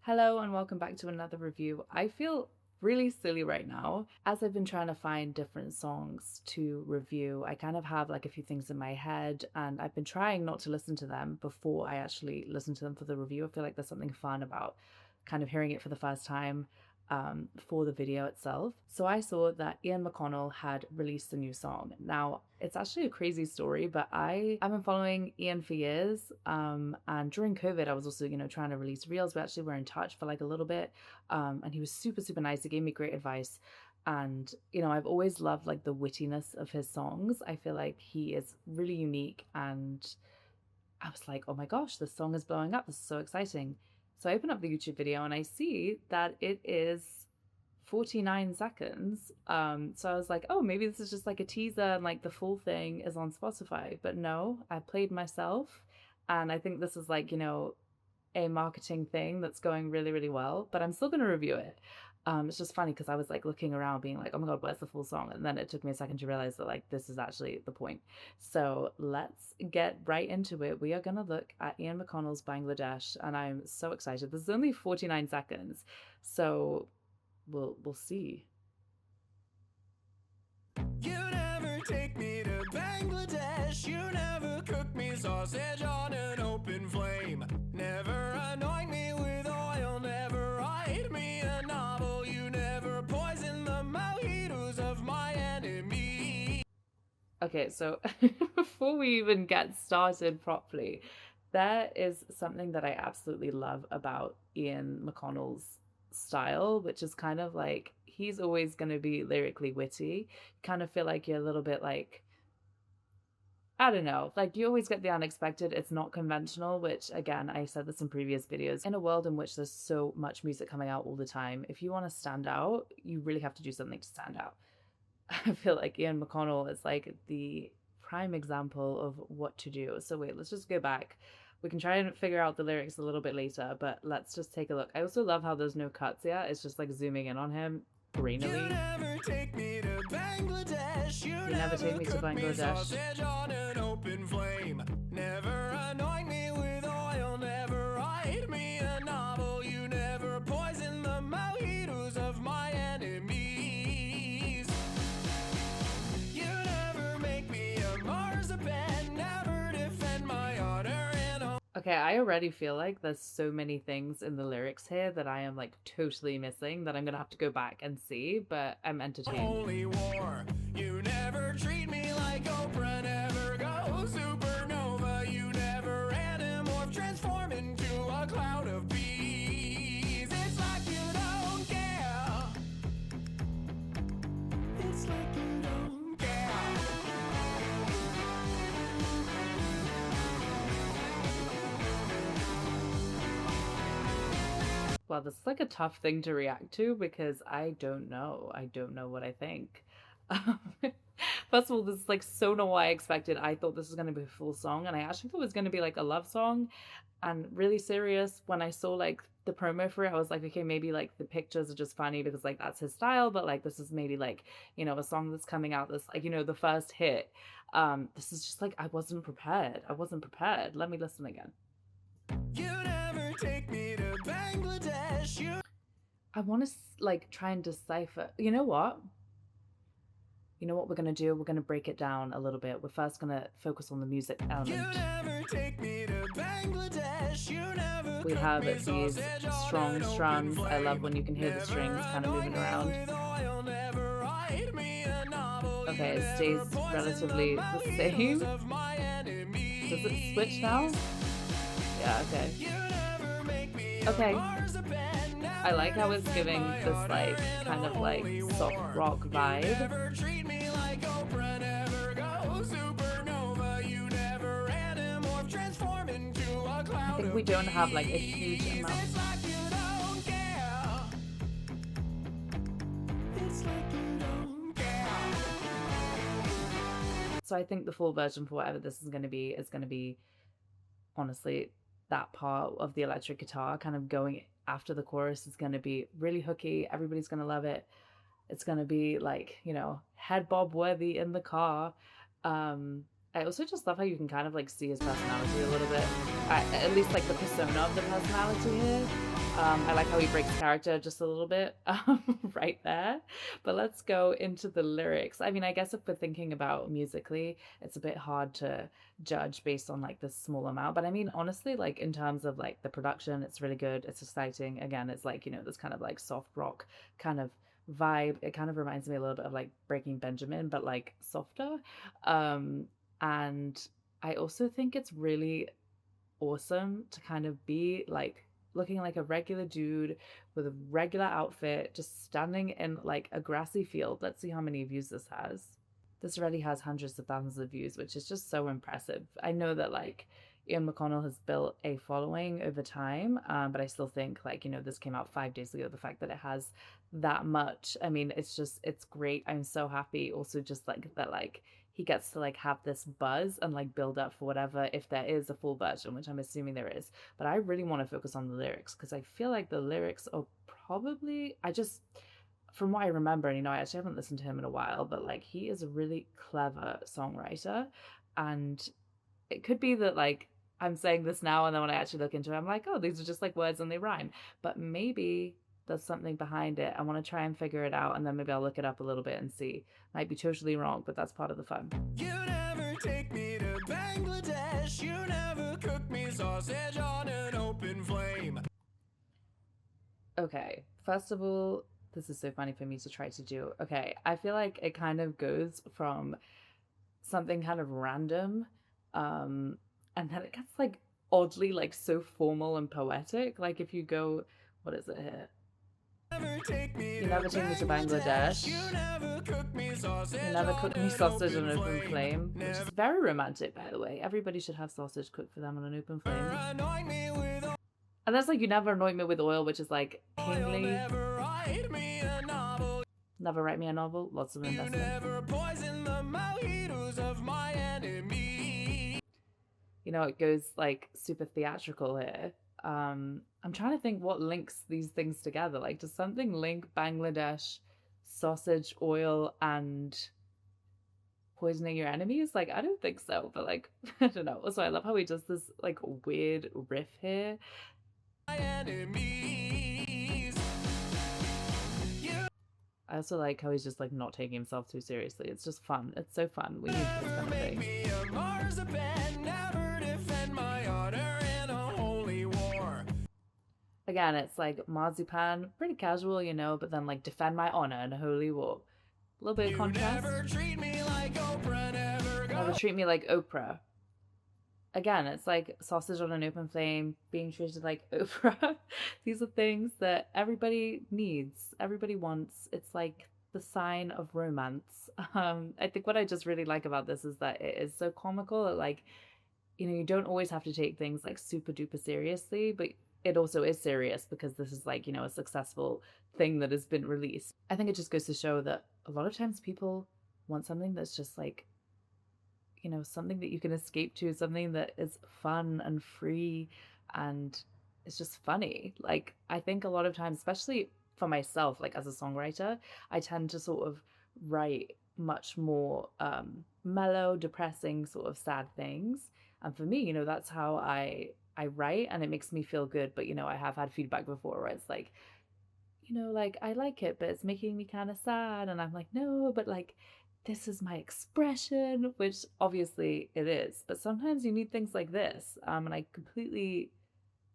Hello and welcome back to another review. I feel really silly right now. As I've been trying to find different songs to review, I kind of have like a few things in my head and I've been trying not to listen to them before I actually listen to them for the review. I feel like there's something fun about kind of hearing it for the first time for the video itself. So I saw that Ian McConnell had released a new song. Now, it's actually a crazy story, but I've been following Ian for years. And during COVID, I was also, trying to release reels. We actually were in touch for like a little bit. And he was super, super nice. He gave me great advice. And, I've always loved like the wittiness of his songs. I feel like he is really unique. And I was like, oh my gosh, this song is blowing up. This is so exciting. So I open up the YouTube video and I see that it is 49 seconds. So I was like, oh, maybe this is just like a teaser and like the full thing is on Spotify. But no, I played myself. And I think this is like, a marketing thing that's going really, really well. But I'm still going to review it. It's just funny because I was like looking around being like, oh my God, where's the full song? And then it took me a second to realize that like this is actually the point. So let's get right into it. We are going to look at Ian McConnell's Bangladesh and I'm so excited. This is only 49 seconds. So we'll see. You never take me to Bangladesh. You never cook me sausage on an open flame. Never anoint me with oil. Never write me a novel. You never poison the mojitos of my enemy. Okay, so before we even get started properly, there is something that I absolutely love about Ian McConnell's style, which is kind of like he's always going to be lyrically witty. You kind of feel like you're a little bit like, I don't know, like you always get the unexpected. It's not conventional, which again, I said this in previous videos. In a world in which there's so much music coming out all the time, if you want to stand out, you really have to do something to stand out. I feel like Ian McConnell is like the prime example of what to do. So wait, let's just go back. We can try and figure out the lyrics a little bit later, but let's just take a look. I also love how there's no cuts yet. It's just like zooming in on him greenery. You never take me to Bangladesh. You never take me to Bangladesh. Sausage on an open flame. Never anoint me with oil. Never write me a novel. You never poison the mojitos of my enemies. You never make me a marzipan. Never defend my honor in a Okay, I already feel like there's so many things in the lyrics here that I am like totally missing that I'm gonna have to go back and see, but I'm entertained. holy war. You never treat me like Oprah. Never go supernova. You never animorph, transform into a cloud of bees. It's like you don't care. It's like you don't care. Well, this is like a tough thing to react to because I don't know. I don't know what I think. First of all, this is like so not what I expected. I thought this was going to be a full song, and I actually thought it was going to be like a love song and really serious. When I saw like the promo for it, I was like, okay, maybe like the pictures are just funny because like that's his style, but like this is maybe like, a song that's coming out that's like, the first hit. This is just like, I wasn't prepared. I wasn't prepared. Let me listen again. You never take me to Bangladesh. I want to like try and decipher. You know what? You know what we're going to do? We're going to break it down a little bit. We're first going to focus on the music element. You never take me to Bangladesh. You never We have these strong strums. I love when you can hear the strings kind of moving around. Okay, it stays relatively the same. Does it switch now? Yeah, okay. Okay. I like how it's giving this like kind of like soft rock vibe. I think we don't have like a huge amount. So I think the full version for whatever this is going to be honestly that part of the electric guitar kind of going after the chorus is going to be really hooky. Everybody's going to love it. It's going to be like, head bob worthy in the car. I also just love how you can kind of like see his personality a little bit, at least like the persona of the personality here. I like how he breaks character just a little bit right there. But let's go into the lyrics. I mean, I guess if we're thinking about musically, it's a bit hard to judge based on like this small amount. But I mean, honestly, like in terms of like the production, it's really good. It's exciting. Again, it's like, this kind of like soft rock kind of vibe. It kind of reminds me a little bit of like Breaking Benjamin, but like softer. And I also think it's really awesome to kind of be like looking like a regular dude with a regular outfit, just standing in like a grassy field. Let's see how many views this has. This already has hundreds of thousands of views, which is just so impressive. I know that like Ian McConnell has built a following over time, but I still think like, this came out 5 days ago. The fact that it has that much, I mean, it's great. I'm so happy also just like that, like he gets to like have this buzz and like build up for whatever, if there is a full version, which I'm assuming there is. But I really want to focus on the lyrics because I feel like the lyrics are probably, from what I remember, and I actually haven't listened to him in a while, but like he is a really clever songwriter. And it could be that like I'm saying this now and then when I actually look into it, I'm like, oh, these are just like words and they rhyme. But maybe there's something behind it. I want to try and figure it out, and then maybe I'll look it up a little bit and see. Might be totally wrong, but that's part of the fun. You never take me to Bangladesh. You never cook me sausage on an open flame. Okay, first of all, this is so funny for me to try to do. Okay, I feel like it kind of goes from something kind of random, and then it gets like oddly like so formal and poetic. Like if you go, what is it here? You never take me to Bangladesh. You never cook me sausage on an open flame. Which is very romantic, by the way. Everybody should have sausage cooked for them on an open flame. And that's like, you never anoint me with oil, which is like kingly. Never write me a novel. Lots of investment. You never poison the mojitos of my enemy. It goes like super theatrical here. I'm trying to think what links these things together. Like, does something link Bangladesh, sausage, oil, and poisoning your enemies? Like, I don't think so, but like, I don't know. Also, I love how he does this like weird riff here. I also like how he's just like not taking himself too seriously. It's just fun. It's so fun. We need this kind of thing. Again, it's like marzipan, pretty casual, but then like defend my honor in a holy war. A little bit of contrast. Never treat me like Oprah, never treat me like Oprah. Again, it's like sausage on an open flame, being treated like Oprah. These are things that everybody needs, everybody wants. It's like the sign of romance. I think what I just really like about this is that it is so comical that like, you don't always have to take things like super duper seriously, but it also is serious because this is like, a successful thing that has been released. I think it just goes to show that a lot of times people want something that's just like, something that you can escape to, something that is fun and free and it's just funny. Like, I think a lot of times, especially for myself, like as a songwriter, I tend to sort of write much more mellow, depressing, sort of sad things. And for me, that's how I write, and it makes me feel good. But, I have had feedback before where it's like, like I like it, but it's making me kind of sad. And I'm like, no, but like, this is my expression, which obviously it is. But sometimes you need things like this. And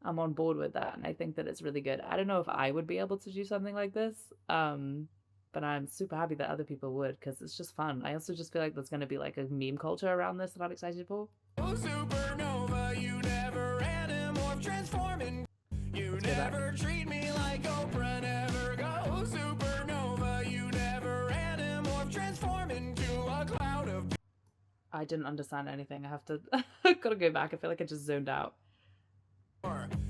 I'm on board with that. And I think that it's really good. I don't know if I would be able to do something like this. But I'm super happy that other people would, because it's just fun. I also just feel like there's going to be like a meme culture around this that I'm excited for. Oh, supernova, you never anamorph transforming. You never treat me like Oprah, never go supernova. You never anamorph transform into a cloud of... I didn't understand anything. I have to... gotta go back. I feel like I just zoned out.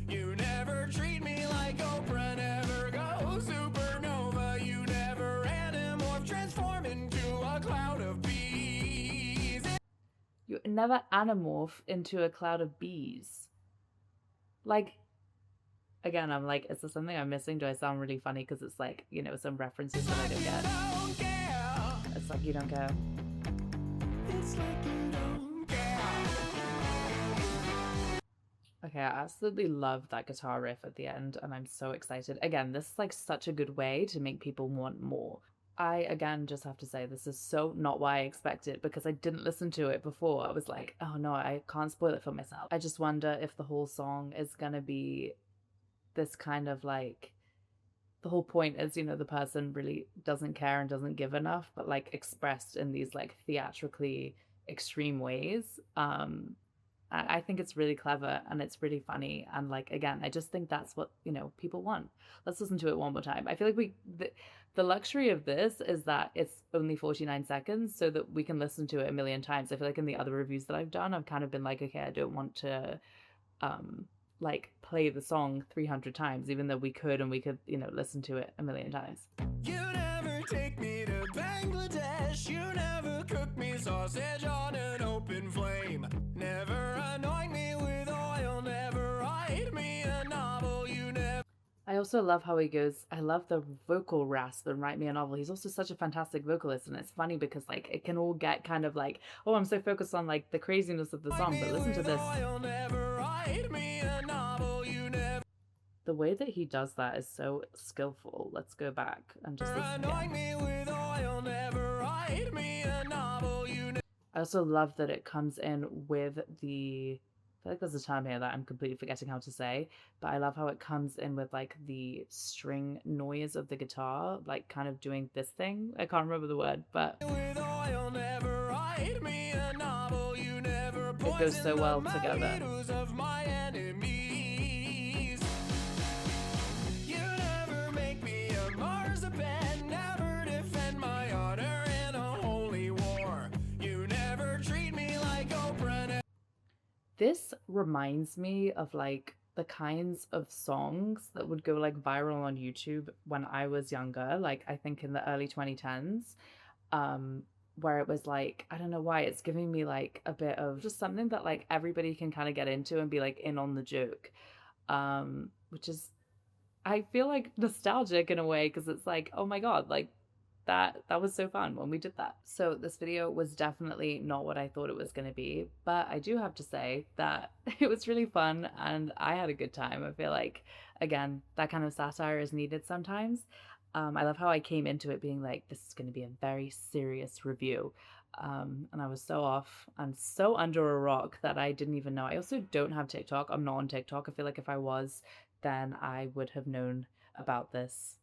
You never treat me like Oprah, never go supernova. You never anamorph transform into a cloud of bees. You never anamorph into a cloud of bees. Like, again, I'm like, is there something I'm missing? Do I sound really funny because it's like, some references that I don't get? It's like you don't care. It's like you don't care. Okay, I absolutely love that guitar riff at the end, and I'm so excited. Again, this is like such a good way to make people want more. I again just have to say this is so not what I expected because I didn't listen to it before. I was like, oh no, I can't spoil it for myself. I just wonder if the whole song is gonna be this kind of like the whole point is, you know, the person really doesn't care and doesn't give enough, but like expressed in these like theatrically extreme ways. I think it's really clever and it's really funny. And like, again, I just think that's what, you know, people want. Let's listen to it one more time. I feel like the luxury of this is that it's only 49 seconds so that we can listen to it a million times. I feel like in the other reviews that I've done, I've kind of been like, okay, I don't want to like play the song 300 times, even though we could, and we could, you know, listen to it a million times. You never take me to Bangladesh. You never cook me sausage on an open flame. Never anoint me with oil. Never write me a novel. You never. I also love how he goes, I love the vocal rasp and write me a novel. He's also such a fantastic vocalist, and it's funny because like it can all get kind of like, oh, I'm so focused on like the craziness of the song, but listen to this. The way that he does that is so skillful. Let's go back and just listen again. I also love that it comes in with the, I feel like there's a term here that I'm completely forgetting how to say, but I love how it comes in with like the string noise of the guitar, like kind of doing this thing. I can't remember the word, but it goes so well together. This reminds me of like the kinds of songs that would go like viral on YouTube when I was younger, like I think in the early 2010s, where it was like, I don't know why, it's giving me like a bit of just something that like everybody can kind of get into and be like in on the joke, which is, I feel like nostalgic in a way because it's like, oh my God, like that was so fun when we did that. So this video was definitely not what I thought it was going to be, but I do have to say that it was really fun and I had a good time. I feel like, again, that kind of satire is needed sometimes. I love how I came into it being like, this is going to be a very serious review. And I was so off and so under a rock that I didn't even know. I also don't have TikTok. I'm not on TikTok. I feel like if I was, then I would have known about this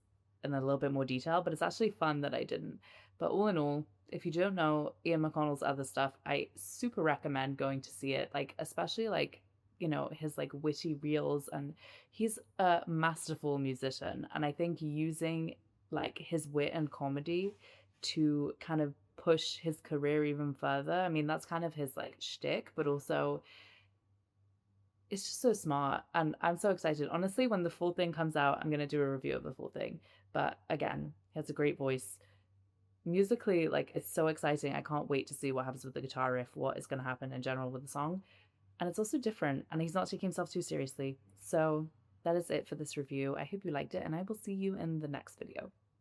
in a little bit more detail, but it's actually fun that I didn't. But all in all, if you don't know Ian McConnell's other stuff, I super recommend going to see it, like especially like, you know, his like witty reels, and he's a masterful musician, and I think using like his wit and comedy to kind of push his career even further. I mean, that's kind of his like shtick, but also it's just so smart, and I'm so excited. Honestly, when the full thing comes out, I'm gonna do a review of the full thing. But again, he has a great voice. Musically, like it's so exciting. I can't wait to see what happens with the guitar riff, what is gonna happen in general with the song. And it's also different, and he's not taking himself too seriously. So that is it for this review. I hope you liked it, and I will see you in the next video.